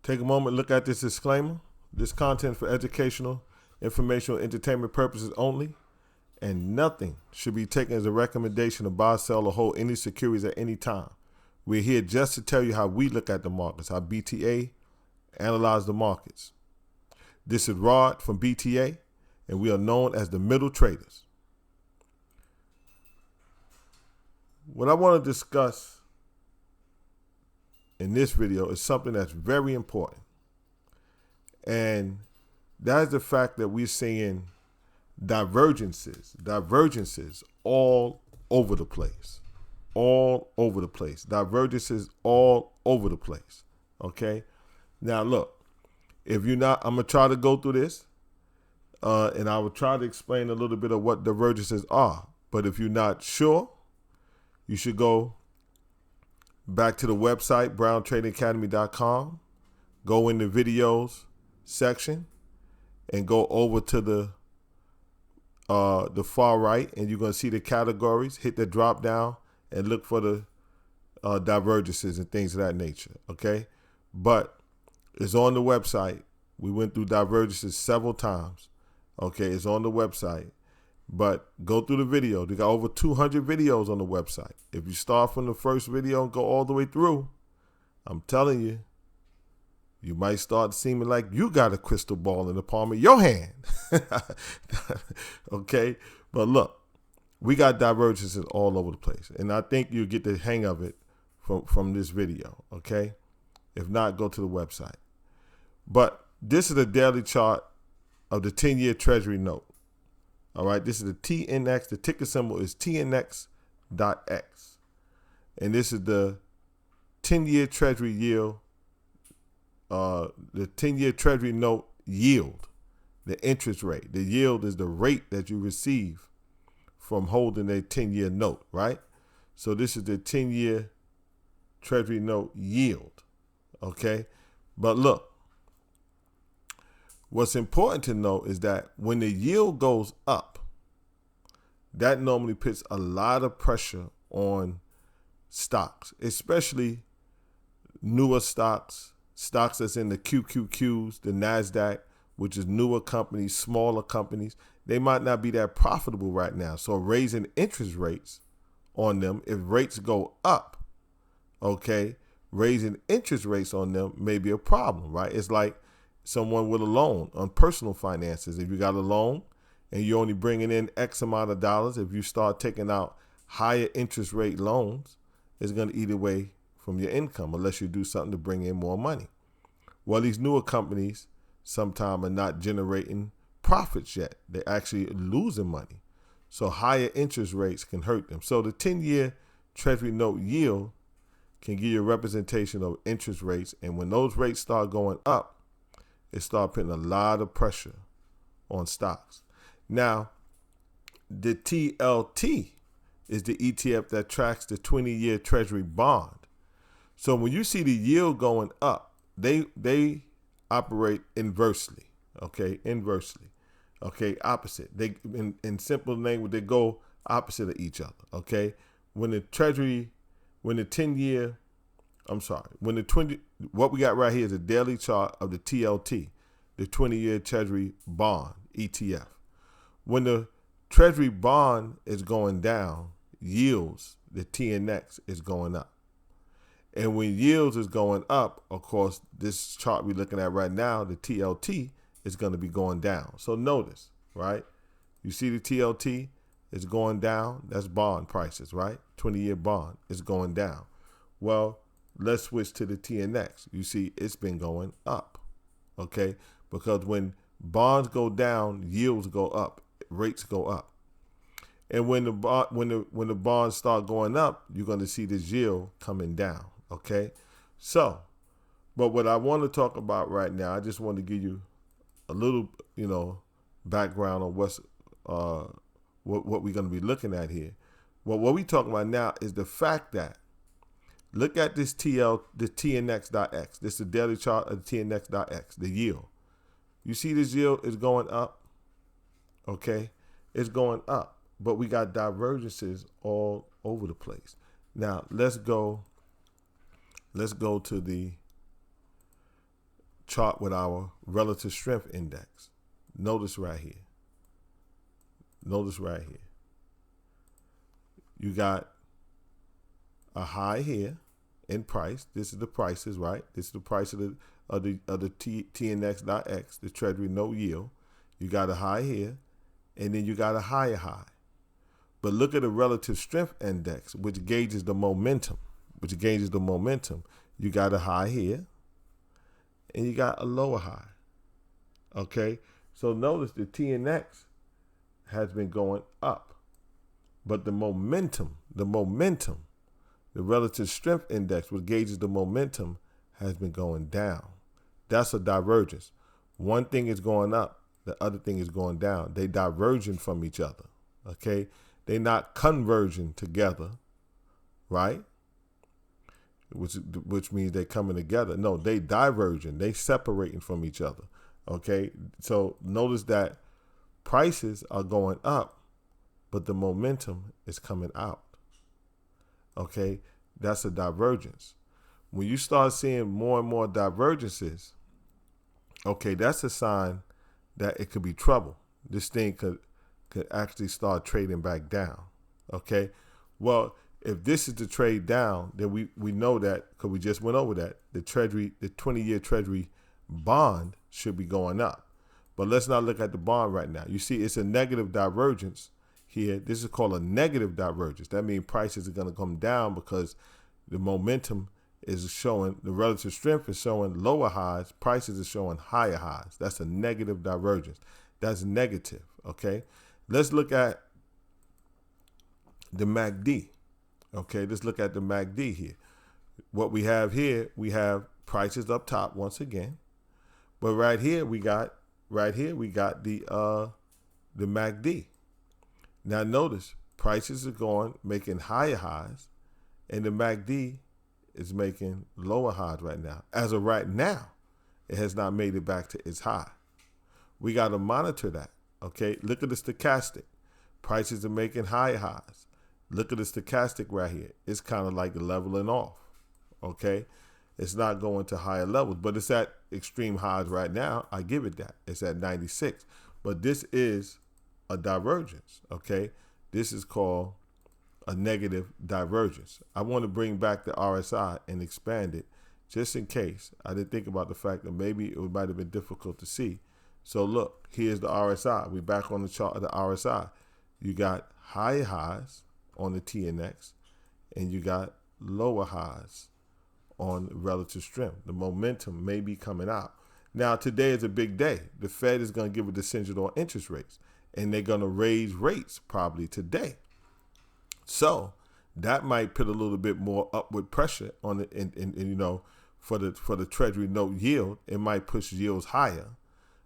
Take a moment, look at this disclaimer. This content for educational, informational, entertainment purposes only, and nothing should be taken as a recommendation to buy, sell, or hold any securities at any time. We're here just to tell you how we look at the markets, how BTA analyze the markets. This is Rod from BTA, and we are known as the middle traders. What I want to discuss in this video is something that's very important. And that is the fact that we're seeing divergences all over the place. Divergences all over the place. Okay? Now look, if you're not, I'm going to try to go through this and I will try to explain a little bit of what divergences are. But if you're not sure, you should go back to the website, browntradingacademy.com, go in the videos section and go over to the far right, and you're going to see the categories. Hit the drop down and look for the divergences and things of that nature. Okay, but it's on the website. We went through divergences several times. Okay, it's on the website, but go through the video. They got over 200 videos on the website. If you start from the first video and go all the way through, I'm telling you, you might start seeming like you got a crystal ball in the palm of your hand. Okay? But look, we got divergences all over the place. And I think you'll get the hang of it from this video. Okay? If not, go to the website. But this is a daily chart of the 10-year Treasury note. All right? This is the TNX. The ticker symbol is TNX.X. And this is the 10-year Treasury yield. The 10-year Treasury note yield, the interest rate. The yield is the rate that you receive from holding a 10-year note, right? So this is the 10-year Treasury note yield, okay? But look, what's important to note is that when the yield goes up, that normally puts a lot of pressure on stocks, especially newer stocks that's in the QQQs, the NASDAQ, which is newer companies, smaller companies. They might not be that profitable right now. So raising interest rates on them, if rates go up, okay, raising interest rates on them may be a problem, right? It's like someone with a loan on personal finances. If you got a loan and you're only bringing in X amount of dollars, if you start taking out higher interest rate loans, it's going to eat away from your income unless you do something to bring in more money. Well, these newer companies sometimes are not generating profits yet. They're actually losing money. So higher interest rates can hurt them. So the 10-year Treasury note yield can give you a representation of interest rates. And when those rates start going up, it starts putting a lot of pressure on stocks. Now, the TLT is the ETF that tracks the 20-year Treasury bond. So when you see the yield going up, they operate inversely, okay? Inversely, okay? Opposite. They in simple language, they go opposite of each other, okay? When the 10-year, what we got right here is a daily chart of the TLT, the 20-year Treasury bond ETF. When the Treasury bond is going down, yields, the TNX, is going up. And when yields is going up, of course, this chart we're looking at right now, the TLT, is going to be going down. So notice, right? You see the TLT is going down. That's bond prices, right? 20-year bond is going down. Well, let's switch to the TNX. You see it's been going up, okay? Because when bonds go down, yields go up, rates go up. And when the bonds start going up, you're going to see this yield coming down. Okay, so, but what I want to talk about right now, I just want to give you a little, background on what we're going to be looking at here. Well, what we're talking about now is the fact that, look at this the TNX.X. This is the daily chart of the TNX.X, the yield. You see this yield is going up, okay? It's going up, but we got divergences all over the place. Now, let's go to the chart with our relative strength index. Notice right here. Notice right here. You got a high here in price. This is the prices, right? This is the price of the TNX.X, the Treasury note yield. You got a high here, and then you got a higher high. But look at the relative strength index, which gauges the momentum. You got a high here, and you got a lower high. Okay? So notice the TNX has been going up. But the momentum, the relative strength index, which gauges the momentum, has been going down. That's a divergence. One thing is going up, the other thing is going down. They diverging from each other. Okay? They're not converging together, right? Which means they're coming together. No, they diverging. They separating from each other. Okay? So notice that prices are going up, but the momentum is coming out. Okay? That's a divergence. When you start seeing more and more divergences, okay, that's a sign that it could be trouble. This thing could actually start trading back down. Okay? Well, if this is the trade down, then we know that, because we just went over that, the 20-year Treasury bond should be going up. But let's not look at the bond right now. You see, it's a negative divergence here. This is called a negative divergence. That means prices are going to come down because the momentum is showing, the relative strength is showing lower highs, prices are showing higher highs. That's a negative divergence. That's negative, okay? Let's look at the MACD. Okay, let's look at the MACD here. What we have here, we have prices up top once again. But right here we got the MACD. Now notice prices are making higher highs, and the MACD is making lower highs right now. As of right now, it has not made it back to its high. We got to monitor that. Okay, look at the stochastic. Prices are making higher highs. Look at the stochastic right here. It's kind of like leveling off. Okay, it's not going to higher levels, but it's at extreme highs right now. I give it that. It's at 96. But this is a divergence. Okay, this is called a negative divergence. I want to bring back the RSI and expand it just in case. I didn't think about the fact that maybe it might have been difficult to see. So look, here's the RSI. We're back on the chart of the RSI. You got higher highs on the TNX, and you got lower highs on relative strength. The momentum may be coming out. Now, today is a big day. The Fed is going to give a decision on interest rates, and they're going to raise rates probably today. So that might put a little bit more upward pressure on it, and for the Treasury note yield. It might push yields higher.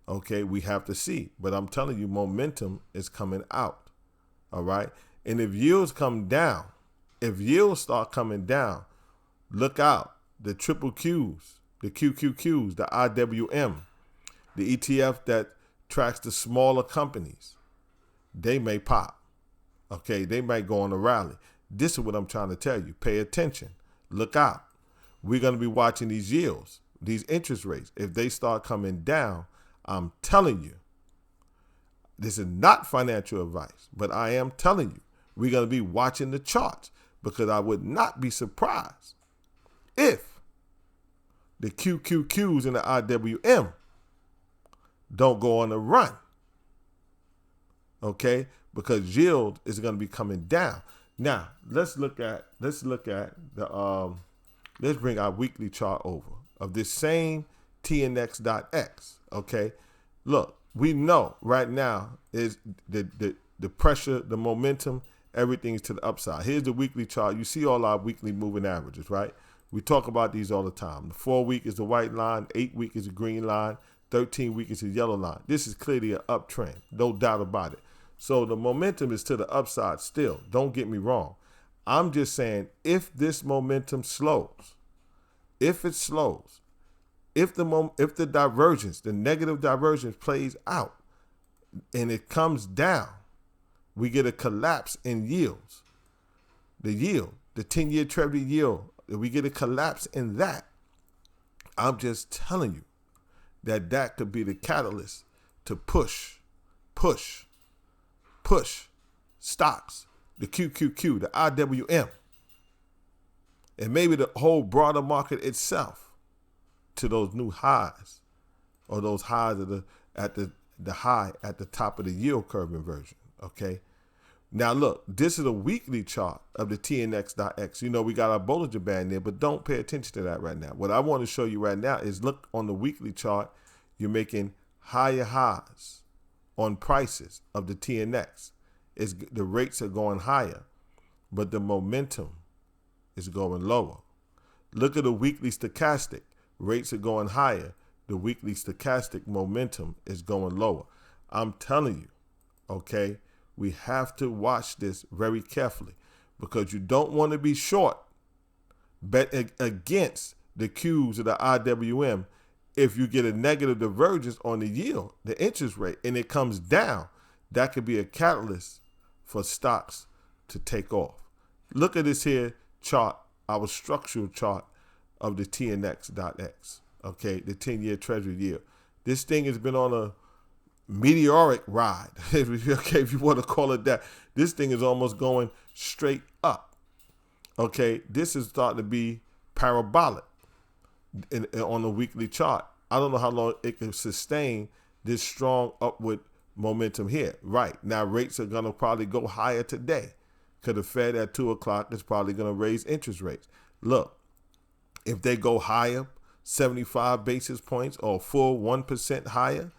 Okay, we have to see. But I'm telling you, momentum is coming out. All right. And if yields come down, if yields start coming down, look out. The triple Qs, the QQQs, the IWM, the ETF that tracks the smaller companies, they may pop. Okay, they might go on a rally. This is what I'm trying to tell you. Pay attention. Look out. We're going to be watching these yields, these interest rates. If they start coming down, I'm telling you, this is not financial advice, but I am telling you, we're going to be watching the charts, because I would not be surprised if the QQQs and the IWM don't go on a run. Okay? Because yield is going to be coming down. Now, let's look at the let's bring our weekly chart over of this same TNX.X. Okay? Look, we know right now is the pressure, the momentum, everything's to the upside. Here's the weekly chart. You see all our weekly moving averages, right? We talk about these all the time. The 4-week is the white line, 8-week is the green line, 13-week is the yellow line. This is clearly an uptrend, no doubt about it. So the momentum is to the upside still. Don't get me wrong. I'm just saying, if this momentum slows, if it slows, if the divergence, the negative divergence plays out and it comes down, we get a collapse in yields. The 10-year Treasury yield, if we get a collapse in that, I'm just telling you, that could be the catalyst to push stocks, the QQQ, the IWM, and maybe the whole broader market itself to those new highs, or those highs at the high at the top of the yield curve inversion. Okay. Now look, this is a weekly chart of the TNX.X. We got our Bollinger Band there, but don't pay attention to that right now. What I want to show you right now is look on the weekly chart. You're making higher highs on prices of the TNX. The rates are going higher, but the momentum is going lower. Look at the weekly stochastic. Rates are going higher. The weekly stochastic momentum is going lower. I'm telling you, okay, we have to watch this very carefully, because you don't want to be short, bet against the Qs of the IWM. If you get a negative divergence on the yield, the interest rate, and it comes down, that could be a catalyst for stocks to take off. Look at this here chart, our structural chart of the TNX.X, okay, the 10-year treasury yield. This thing has been on a meteoric ride, okay, if you want to call it that. This thing is almost going straight up, okay. This is starting to be parabolic on the weekly chart. I don't know how long it can sustain this strong upward momentum here. Right now, rates are going to probably go higher today, because the Fed at 2 o'clock is probably going to raise interest rates. Look, if they go higher, 75 basis points or full 1% higher,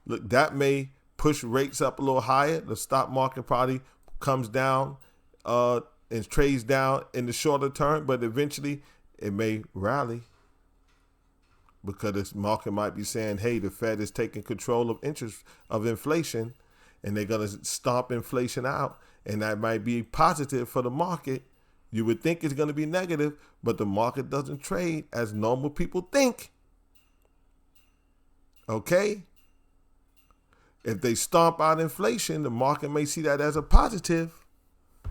look, that may push rates up a little higher. The stock market probably comes down and trades down in the shorter term, but eventually it may rally, because this market might be saying, hey, the Fed is taking control of inflation, and they're going to stomp inflation out, and that might be positive for the market. You would think it's going to be negative, but the market doesn't trade as normal people think. Okay? If they stomp out inflation, the market may see that as a positive.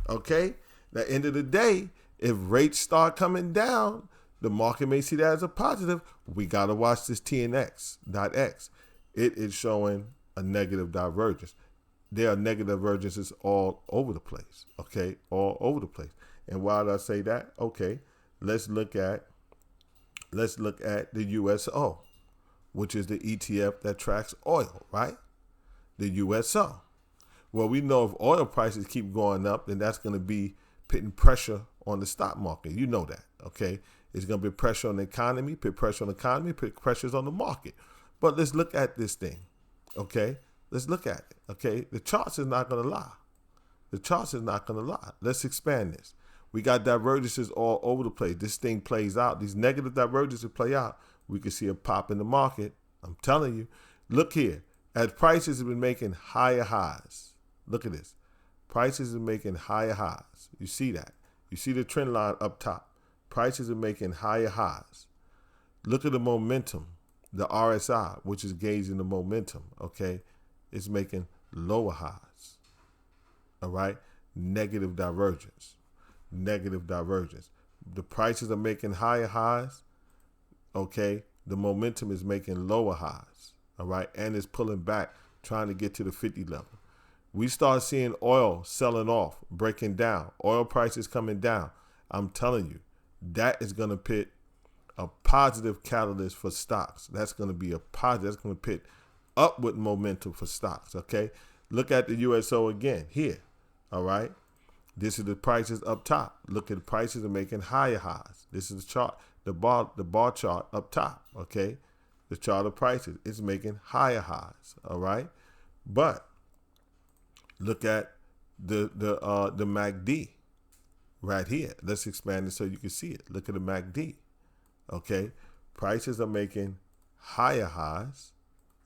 Okay? At the end of the day, if rates start coming down, the market may see that as a positive. We got to watch this TNX.X. It is showing a negative divergence. There are negative divergences all over the place. Okay? All over the place. And why did I say that? Okay, let's look at the USO, which is the ETF that tracks oil, right? The USO. Well, we know if oil prices keep going up, then that's going to be putting pressure on the stock market. You know that, okay? It's going to be pressure on the economy, put pressure on the economy, put pressures on the market. But let's look at this thing, okay? Let's look at it, okay? The charts is not going to lie. The charts is not going to lie. Let's expand this. We got divergences all over the place. This thing plays out. These negative divergences play out. We can see a pop in the market. I'm telling you. Look here. As prices have been making higher highs. Look at this. Prices are making higher highs. You see that. You see the trend line up top. Prices are making higher highs. Look at the momentum. The RSI, which is gauging the momentum, okay, is making lower highs. All right? Negative divergence. Negative divergence. The prices are making higher highs, okay? The momentum is making lower highs, all right? And it's pulling back, trying to get to the 50 level. We start seeing oil selling off, breaking down, oil prices coming down. I'm telling you, that is going to put a positive catalyst for stocks. That's going to be a positive. That's going to put upward momentum for stocks, okay? Look at the USO again here, all right? This is the prices up top. Look at the prices are making higher highs. This is the chart, the bar chart up top, okay? The chart of prices, it's making higher highs, all right? But look at the MACD right here. Let's expand it so you can see it. Look at the MACD, okay? Prices are making higher highs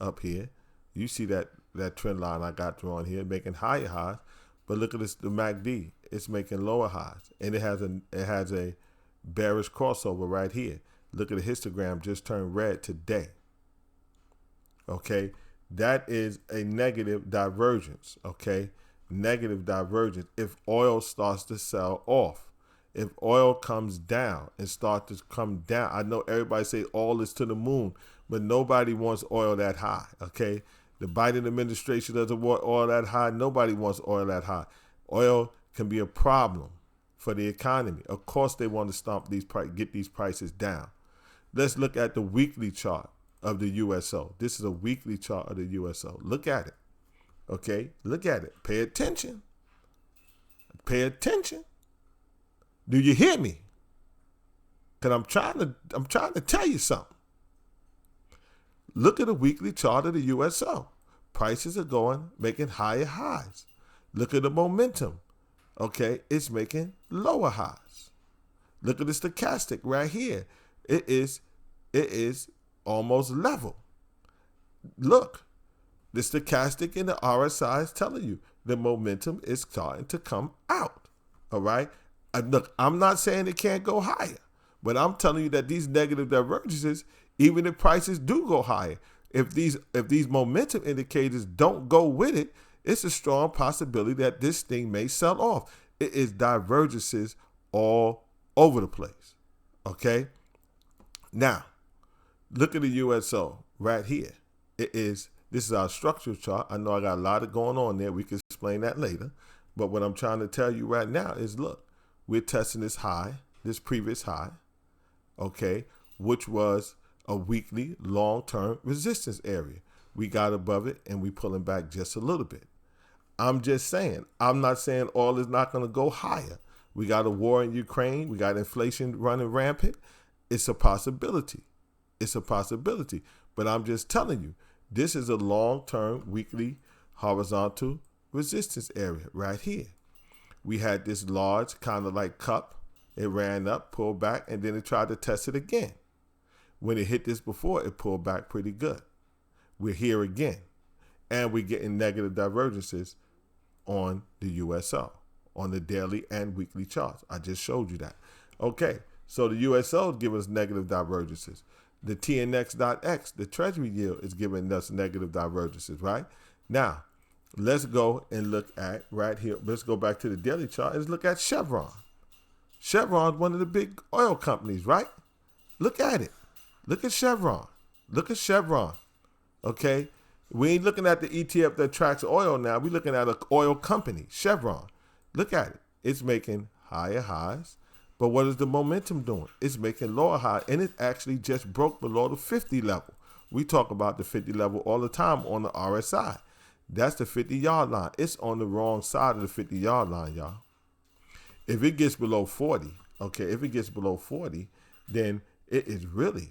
up here. You see that trend line I got drawn here, making higher highs. But look at this, the MACD. It's making lower highs, and it has a bearish crossover right here. Look at the histogram, just turned red today. Okay, that is a negative divergence. Okay, negative divergence. If oil starts to sell off, If oil comes down and starts to come down, I know everybody say oil is to the moon, but nobody wants oil that high, okay? The Biden administration doesn't want oil that high. Nobody wants oil that high. Oil can be a problem for the economy. Of course, they want to get these prices down. Let's look at the weekly chart of the USO. This is a weekly chart of the USO. Look at it, okay? Look at it. Pay attention. Pay attention. Do you hear me? Because I'm trying to tell you something. Look at the weekly chart of the USO. Prices are making higher highs. Look at the momentum. Okay, it's making lower highs. Look at the stochastic right here. It is almost level. Look, the stochastic and the RSI is telling you the momentum is starting to come out. All right. Look, I'm not saying it can't go higher, but I'm telling you that these negative divergences, even if prices do go higher, if these momentum indicators don't go with it, it's a strong possibility that this thing may sell off. It is divergences all over the place. Okay. Now, look at the USO right here. This is our structural chart. I know I got a lot of going on there. We can explain that later. But what I'm trying to tell you right now is, look, we're testing this high, this previous high, okay, which was a weekly long-term resistance area. We got above it and we pulling back just a little bit. I'm just saying, I'm not saying oil is not going to go higher. We got a war in Ukraine. We got inflation running rampant. It's a possibility. It's a possibility. But I'm just telling you, this is a long-term weekly horizontal resistance area right here. We had this large kind of like cup. It ran up, pulled back, and then it tried to test it again. When it hit this before, it pulled back pretty good. We're here again. And we're getting negative divergences on the USO, on the daily and weekly charts. I just showed you that. Okay, so the USO is giving us negative divergences. The TNX.X, the Treasury yield, is giving us negative divergences, right? Now, let's go and look at right here. Let's go back to the daily chart and let's look at Chevron. Chevron is one of the big oil companies, right? Look at it. Look at Chevron. Look at Chevron. Okay? We ain't looking at the ETF that tracks oil now. We're looking at an oil company, Chevron. Look at it. It's making higher highs. But what is the momentum doing? It's making lower highs, and it actually just broke below the 50 level. We talk about the 50 level all the time on the RSI. That's the 50-yard line. It's on the wrong side of the 50-yard line, y'all. If it gets below 40, okay, if it gets below 40, then it is really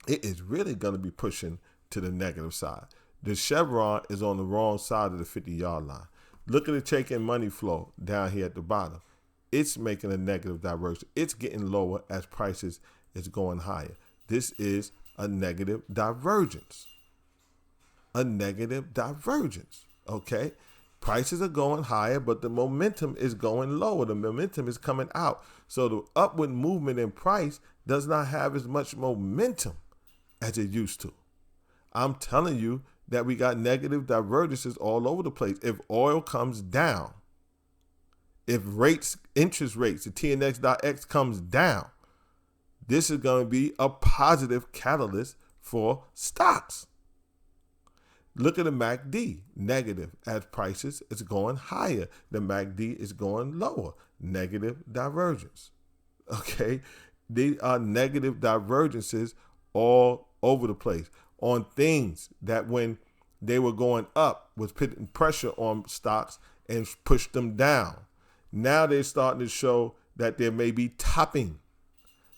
going to be pushing to the negative side. The Chevron is on the wrong side of the 50-yard line. Look at the taking money flow down here at the bottom. It's making a negative divergence. It's getting lower as prices is going higher. This is a negative divergence. A negative divergence, okay? Prices are going higher, but the momentum is going lower. The momentum is coming out. So the upward movement in price does not have as much momentum as it used to. I'm telling you that we got negative divergences all over the place. If oil comes down, if interest rates, the TNX.X comes down, this is going to be a positive catalyst for stocks. Look at the MACD, negative. As prices is going higher, the MACD is going lower, negative divergence. Okay, these are negative divergences all over the place on things that when they were going up was putting pressure on stocks and pushed them down. Now they're starting to show that there may be topping.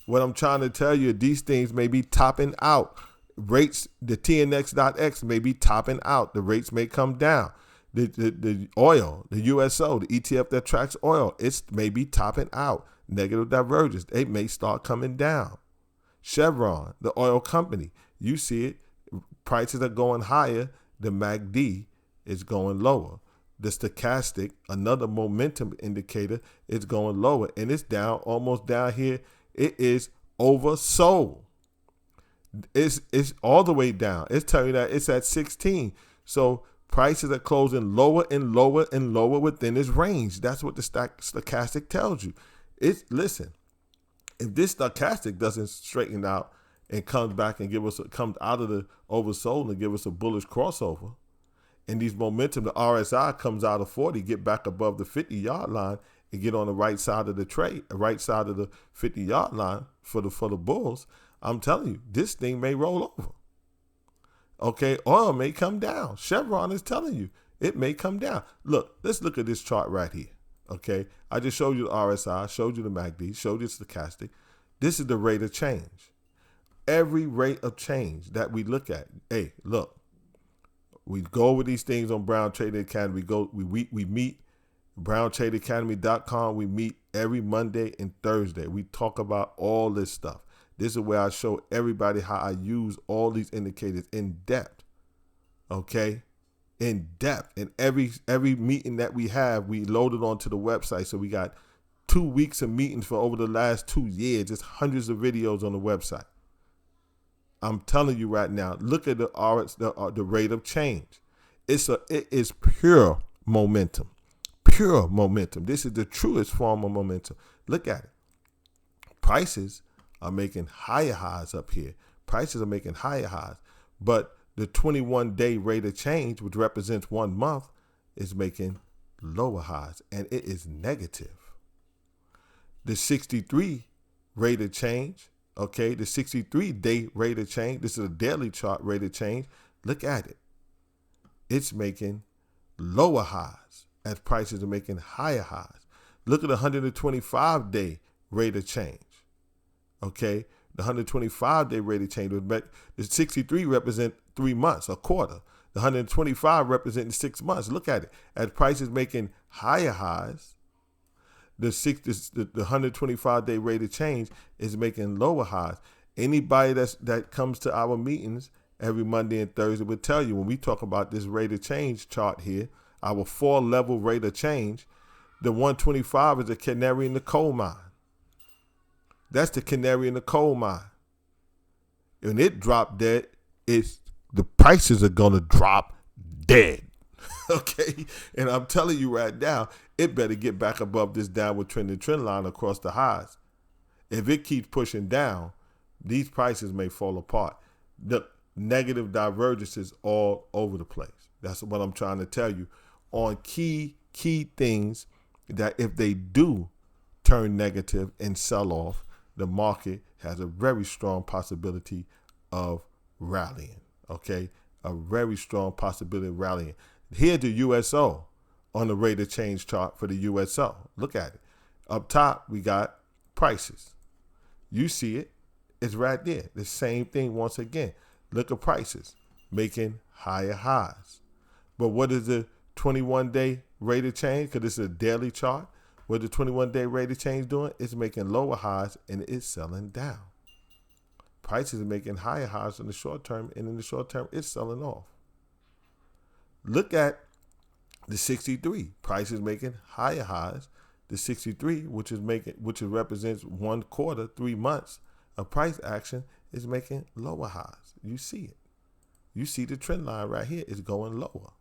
What I'm trying to tell you, these things may be topping out. Rates, the TNX.X may be topping out. The rates may come down. The oil, the USO, the ETF that tracks oil, it's may be topping out. Negative divergence. They may start coming down. Chevron, the oil company, you see it. Prices are going higher. The MACD is going lower. The stochastic, another momentum indicator, is going lower. And it's down, almost down here. It is oversold. It's all the way down. It's telling you that it's at 16. So prices are closing lower and lower and lower within its range. That's what the stochastic tells you. Listen, if this stochastic doesn't straighten out and comes back and comes out of the oversold and give us a bullish crossover, and these momentum, the RSI comes out of 40, get back above the 50-yard line and get on the right side of the trade, right side of the 50-yard line for the bulls, I'm telling you, this thing may roll over. Okay, oil may come down. Chevron is telling you it may come down. Look, let's look at this chart right here. Okay, I just showed you the RSI, showed you the MACD, showed you the stochastic. This is the rate of change. Every rate of change that we look at, hey, look, we go over these things on Brown Trading Academy. We meet BrownTradeAcademy.com. We meet every Monday and Thursday. We talk about all this stuff. This is where I show everybody how I use all these indicators in depth. Okay? In depth. And every meeting that we have, we load it onto the website. So we got 2 weeks of meetings for over the last 2 years. It's hundreds of videos on the website. I'm telling you right now, look at the rate of change. It is pure momentum. Pure momentum. This is the truest form of momentum. Look at it. Prices are making higher highs up here. Prices are making higher highs. But the 21-day rate of change, which represents 1 month, is making lower highs. And it is negative. The 63 rate of change, okay, the 63-day rate of change, this is a daily chart rate of change. Look at it. It's making lower highs as prices are making higher highs. Look at the 125-day rate of change. Okay, the 125-day rate of change, the 63 represent 3 months, a quarter. The 125 representing 6 months. Look at it. As prices making higher highs, the 125-day rate of change is making lower highs. Anybody that comes to our meetings every Monday and Thursday will tell you when we talk about this rate of change chart here, our 4-level rate of change, the 125 is the canary in the coal mine. That's the canary in the coal mine. When it dropped dead, the prices are gonna drop dead. Okay, and I'm telling you right now, it better get back above this downward trending trend line across the highs. If it keeps pushing down, these prices may fall apart. The negative divergences all over the place. That's what I'm trying to tell you on key things that if they do turn negative and sell off, the market has a very strong possibility of rallying. Okay, a very strong possibility of rallying. Here's the USO on the rate of change chart for the USO. Look at it. Up top, we got prices. You see it. It's right there. The same thing once again. Look at prices making higher highs. But what is the 21-day rate of change? Because this is a daily chart. What the 21-day rate of change doing? It's making lower highs and it's selling down. Prices are making higher highs in the short term, and in the short term, it's selling off. Look at the 63. Prices making higher highs. The 63, which represents 1 quarter, 3 months of price action, is making lower highs. You see it. You see the trend line right here is going lower.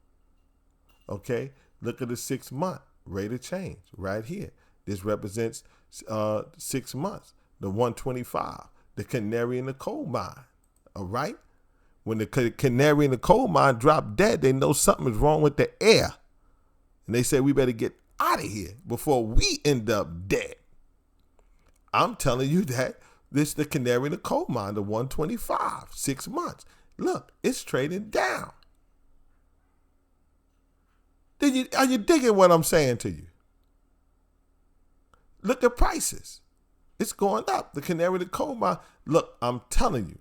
Okay, look at the 6-month rate of change right here. This represents 6 months. The 125, the canary in the coal mine. All right. When the canary in the coal mine drop dead, they know something is wrong with the air. And they say we better get out of here before we end up dead. I'm telling you that this is the canary in the coal mine, the 125, 6 months. Look, it's trading down. Are you digging what I'm saying to you? Look at prices. It's going up. The canary in the coal mine. Look, I'm telling you.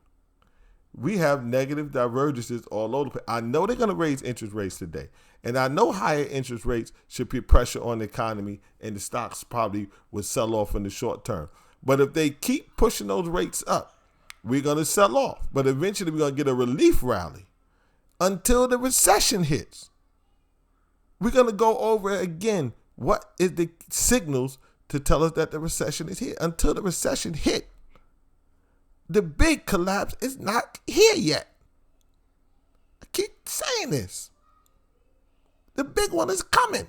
We have negative divergences all over the place. I know they're going to raise interest rates today. And I know higher interest rates should put pressure on the economy and the stocks probably will sell off in the short term. But if they keep pushing those rates up, we're going to sell off. But eventually we're going to get a relief rally until the recession hits. We're going to go over again what is the signals to tell us that the recession is here. Until the recession hit, the big collapse is not here yet. I keep saying this. The big one is coming,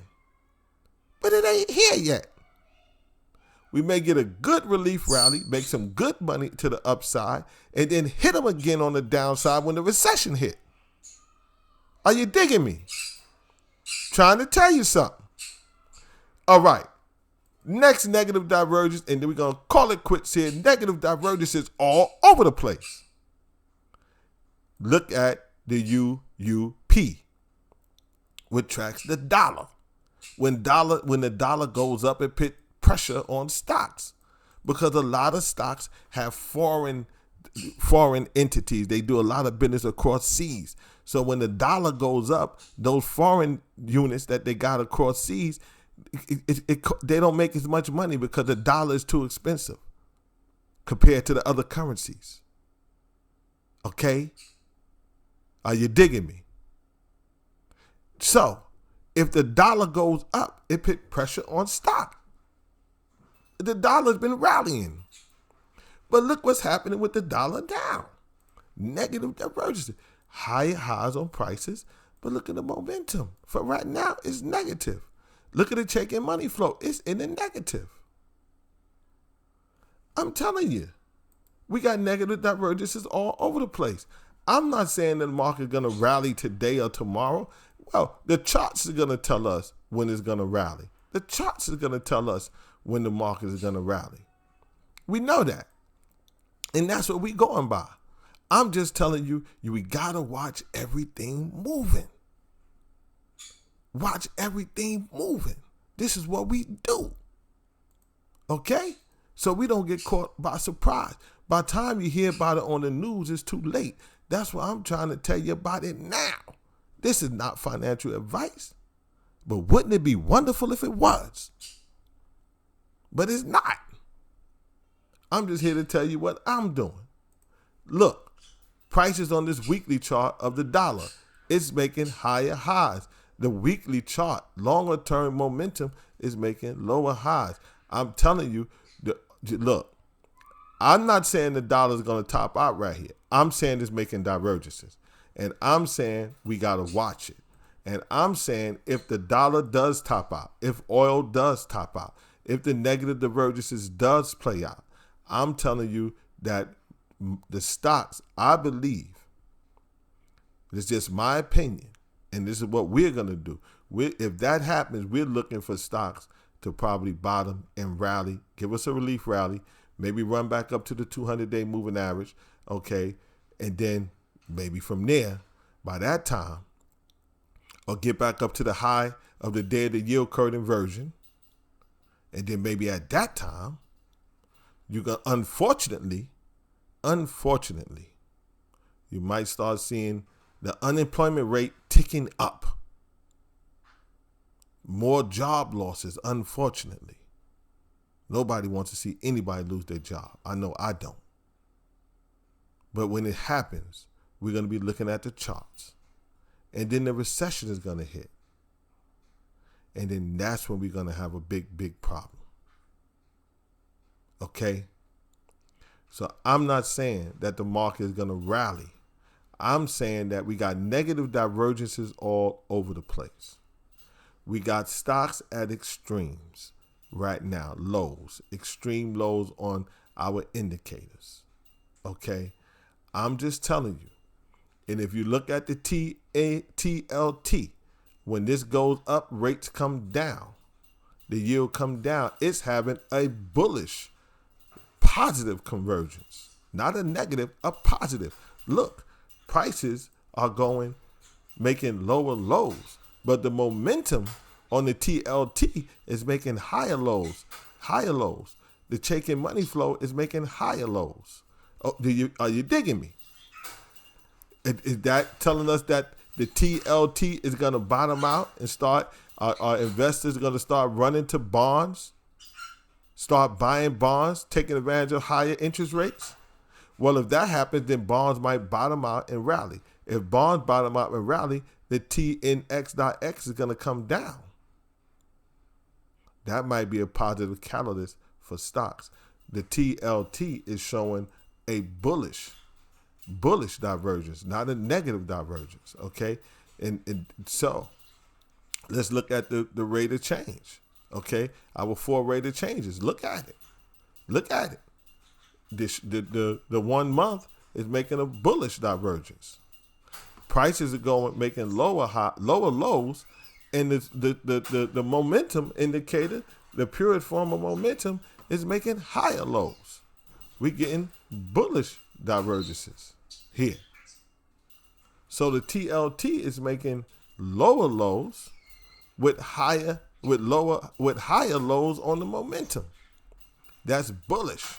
but it ain't here yet. We may get a good relief rally, make some good money to the upside, and then hit them again on the downside when the recession hit. Are you digging me? Trying to tell you something. All right. Next negative divergence, and then we're going to call it quits here. Negative divergence is all over the place. Look at the UUP, which tracks the dollar. When the dollar goes up, it puts pressure on stocks because a lot of stocks have foreign entities. They do a lot of business across seas. So when the dollar goes up, those foreign units that they got across seas, they don't make as much money because the dollar is too expensive compared to the other currencies. Okay? Are you digging me? So, if the dollar goes up, it puts pressure on stock. The dollar's been rallying. But look what's happening with the dollar down. Negative divergence. Higher highs on prices, but look at the momentum. For right now, it's negative. Look at the check and money flow. It's in the negative. I'm telling you, we got negative divergences all over the place. I'm not saying that the market is going to rally today or tomorrow. Well, the charts are going to tell us when it's going to rally. The charts are going to tell us when the market is going to rally. We know that. And that's what we're going by. I'm just telling you, we got to watch everything moving. Watch everything moving. This is what we do. Okay? So we don't get caught by surprise. By the time you hear about it on the news, it's too late. That's why I'm trying to tell you about it now. This is not financial advice. But wouldn't it be wonderful if it was? But it's not. I'm just here to tell you what I'm doing. Look, prices on this weekly chart of the dollar, it's making higher highs. The weekly chart, longer term momentum, is making lower highs. I'm telling you, look, I'm not saying the dollar is going to top out right here. I'm saying it's making divergences. And I'm saying we got to watch it. And I'm saying if the dollar does top out, if oil does top out, if the negative divergences does play out, I'm telling you that the stocks, I believe, it's just my opinion, and this is what we're going to do. If that happens, we're looking for stocks to probably bottom and rally, give us a relief rally, maybe run back up to the 200-day moving average, okay, and then maybe from there, by that time, or get back up to the high of the day of the yield curve inversion, and then maybe at that time, you can unfortunately, you might start seeing the unemployment rate ticking up. More job losses, unfortunately. Nobody wants to see anybody lose their job. I know I don't. But when it happens, we're going to be looking at the charts. And then the recession is going to hit. And then that's when we're going to have a big, big problem. Okay? So I'm not saying that the market is going to rally. I'm saying that we got negative divergences all over the place. We got stocks at extremes right now, lows, extreme lows on our indicators. Okay? I'm just telling you. And if you look at the TLT, when this goes up, rates come down. The yield come down. It's having a bullish, positive convergence. Not a negative, a positive. Look, prices are making lower lows. But the momentum on the TLT is making higher lows. The check-in money flow is making higher lows. Oh, are you digging me? Is that telling us that the TLT is going to bottom out and start, our investors are going to start running to bonds, start buying bonds, taking advantage of higher interest rates? Well, if that happens, then bonds might bottom out and rally. If bonds bottom out and rally, the TNX.X is going to come down. That might be a positive catalyst for stocks. The TLT is showing a bullish divergence, not a negative divergence, okay? And so let's look at the rate of change, Okay, our 4 rate of changes. Look at it. Look at it. The 1 month is making a bullish divergence. Prices are making lower lows, and the momentum indicator, the purest form of momentum, is making higher lows. We're getting bullish divergences here. So the TLT is making lower lows with higher lows on the momentum. That's bullish.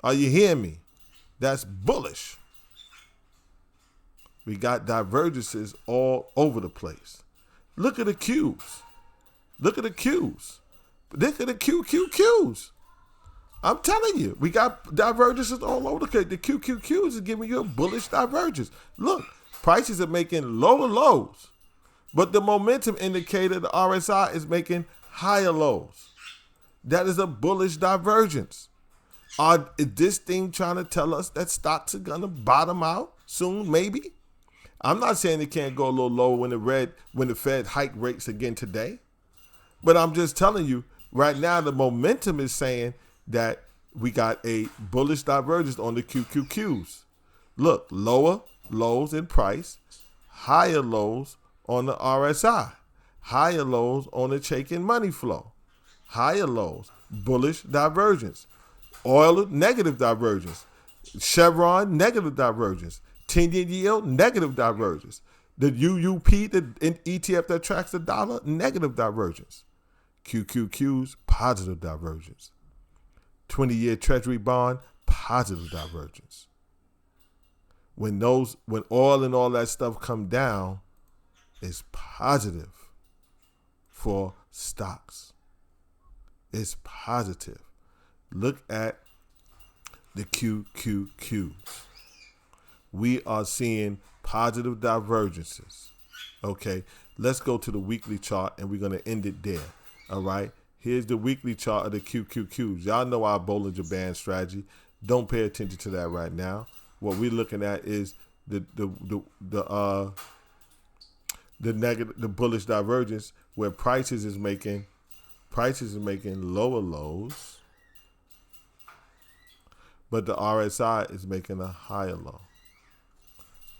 Are you hearing me? That's bullish. We got divergences all over the place. Look at the Qs. Look at the Qs. Look at the QQQs. I'm telling you, we got divergences all over the place. The QQQs is giving you a bullish divergence. Look, prices are making lower lows, but the momentum indicator, the RSI, is making higher lows. That is a bullish divergence. Is this thing trying to tell us that stocks are going to bottom out soon? Maybe. I'm not saying it can't go a little lower when the Fed hike rates again today. But I'm just telling you, right now the momentum is saying that we got a bullish divergence on the QQQs. Look, lower lows in price, higher lows on the RSI, higher lows on the Chaikin money flow, higher lows, bullish divergence. Oil, negative divergence. Chevron, negative divergence. 10-year yield, negative divergence. The UUP, the ETF that tracks the dollar, negative divergence. QQQs, positive divergence. 20-year Treasury bond, positive divergence. When oil and all that stuff come down, it's positive for stocks. It's positive. Look at the QQQs. We are seeing positive divergences. Okay, let's go to the weekly chart and we're going to end it there. All right, here's the weekly chart of the QQQs. Y'all know our Bollinger Band strategy. Don't pay attention to that right now. What we're looking at is the bullish divergence where prices is making lower lows, but the RSI is making a higher low.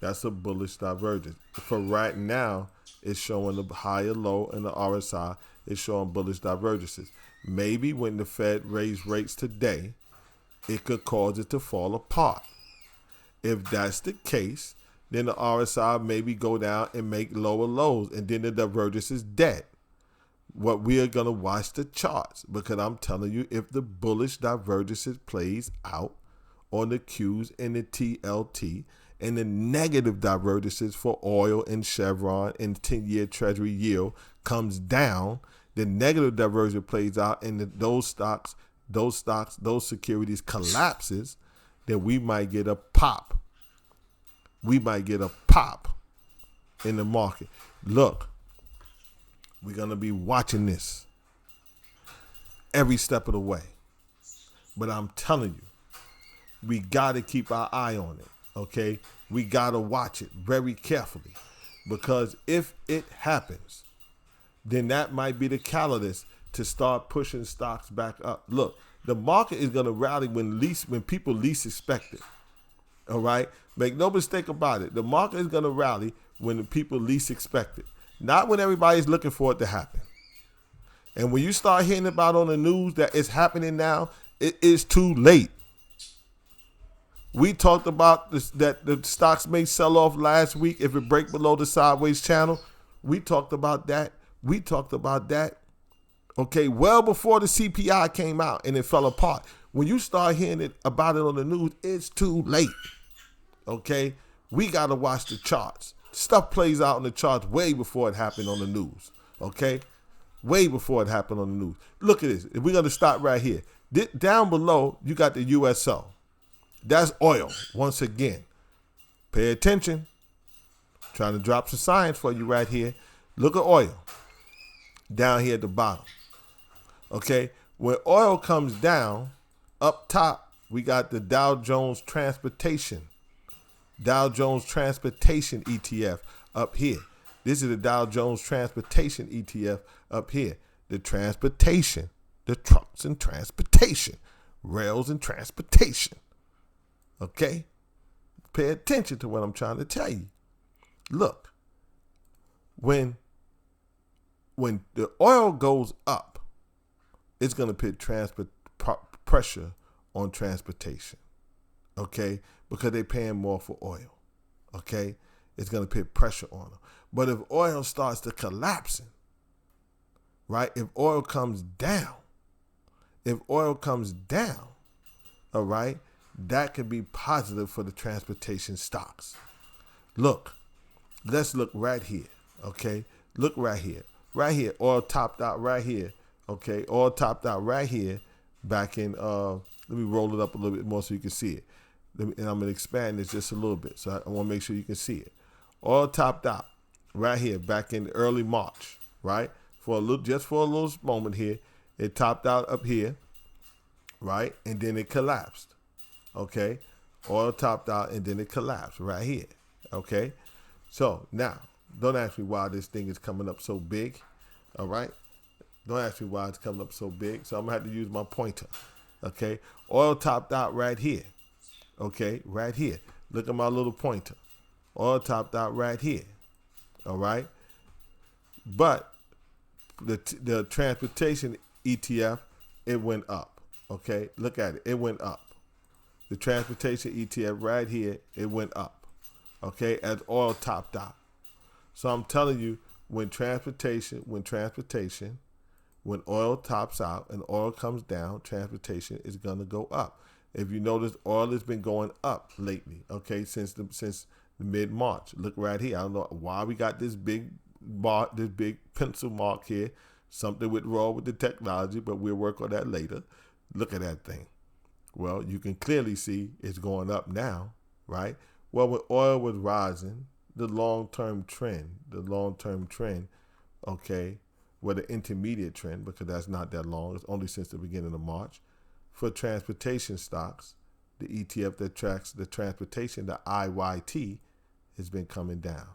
That's a bullish divergence. For right now, it's showing the higher low, and the RSI is showing bullish divergences. Maybe when the Fed raise rates today, it could cause it to fall apart. If that's the case, then the RSI maybe go down and make lower lows, and then the divergence is dead. What we are going to watch the charts, because I'm telling you, if the bullish divergences plays out on the Qs and the TLT, and the negative divergences for oil and Chevron and 10-year Treasury yield comes down, the negative divergence plays out, and those securities collapses, then we might get a pop. We might get a pop in the market. Look, we're going to be watching this every step of the way. But I'm telling you, we got to keep our eye on it. Okay, we got to watch it very carefully, because if it happens, then that might be the catalyst to start pushing stocks back up. Look, the market is going to rally when people least expect it. All right, make no mistake about it. The market is going to rally when the people least expect it, not when everybody's looking for it to happen. And when you start hearing about on the news that it's happening now, it is too late. We talked about this, that the stocks may sell off last week if it break below the sideways channel. We talked about that. Okay, well before the CPI came out and it fell apart. When you start hearing about it on the news, it's too late. Okay, we got to watch the charts. Stuff plays out on the charts way before it happened on the news. Okay, way before it happened on the news. Look at this. We're going to stop right here. Down below, you got the USO. That's oil. Once again, pay attention. Trying to drop some science for you right here. Look at oil down here at the bottom. Okay, when oil comes down, up top, we got the Dow Jones Transportation ETF up here. This is the Dow Jones Transportation ETF up here. the transportation, the trucks and transportation, rails and transportation. Okay? Pay attention to what I'm trying to tell you. Look, when the oil goes up, it's going to put pressure on transportation, okay? Because they're paying more for oil, okay? It's going to put pressure on them. But if oil starts to collapsing, right? If oil comes down, all right, that could be positive for the transportation stocks. Look, let's look right here, okay? Look right here. Right here, oil topped out right here, okay? Oil topped out right here back in, let me roll it up a little bit more so you can see it. And I'm going to expand this just a little bit, so I want to make sure you can see it. Oil topped out right here back in early March, right? Just for a little moment here, it topped out up here, right? And then it collapsed, okay? Oil topped out and then it collapsed right here, okay? So now, don't ask me why this thing is coming up so big, all right? Don't ask me why it's coming up so big, so I'm going to have to use my pointer, okay? Oil topped out right here, okay? Right here. Look at my little pointer. Oil topped out right here, all right? But the transportation ETF, it went up, okay? Look at it. It went up. The transportation ETF right here, it went up, okay, as oil topped out. So I'm telling you, when oil tops out and oil comes down, transportation is going to go up. If you notice, oil has been going up lately, okay, since mid-March. Look right here. I don't know why we got this big pencil mark here. Something went wrong with the technology, but we'll work on that later. Look at that thing. Well, you can clearly see it's going up now, right? Well, when oil was rising, the long-term trend, okay, well, the intermediate trend, because that's not that long, it's only since the beginning of March, for transportation stocks, the ETF that tracks the transportation, the IYT, has been coming down.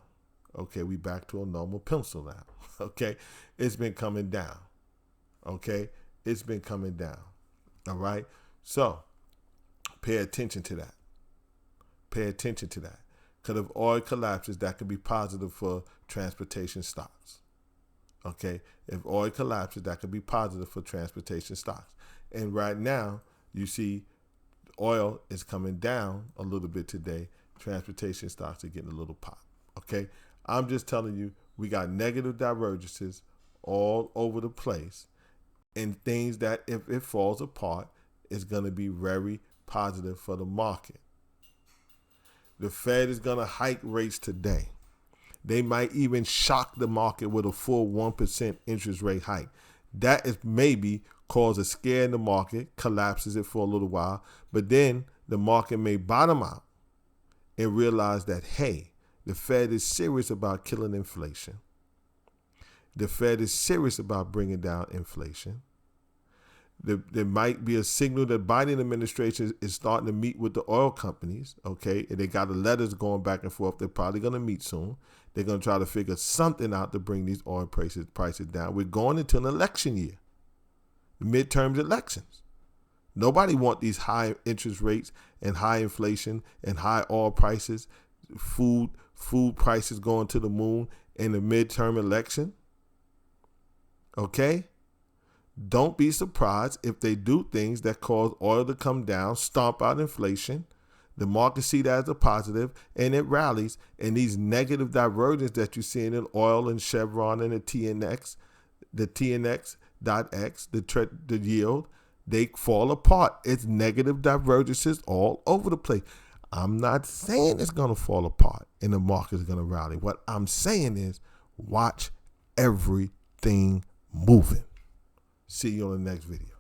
Okay, we back to a normal pencil now. Okay, it's been coming down. Okay, it's been coming down. All right, so pay attention to that. Because if oil collapses, that could be positive for transportation stocks. Okay, if oil collapses, that could be positive for transportation stocks. And right now, you see oil is coming down a little bit today. Transportation stocks are getting a little pop. Okay, I'm just telling you, we got negative divergences all over the place, and things that if it falls apart, is going to be very positive for the market. The Fed is going to hike rates today. They might even shock the market with a full 1% interest rate hike. That is maybe cause a scare in the market, collapses it for a little while, but then the market may bottom out and realize that, hey, the Fed is serious about killing inflation. The Fed is serious about bringing down inflation. There might be a signal that Biden administration is starting to meet with the oil companies, okay? And they got the letters going back and forth. They're probably going to meet soon. They're going to try to figure something out to bring these oil prices down. We're going into an election year, midterm elections. Nobody wants these high interest rates and high inflation and high oil prices, food prices going to the moon in the midterm election, okay? Don't be surprised if they do things that cause oil to come down, stomp out inflation. The market see that as a positive, and it rallies. And these negative divergences that you're seeing in oil and Chevron and the TNX.X, the yield, they fall apart. It's negative divergences all over the place. I'm not saying it's going to fall apart and the market is going to rally. What I'm saying is watch everything moving. See you on the next video.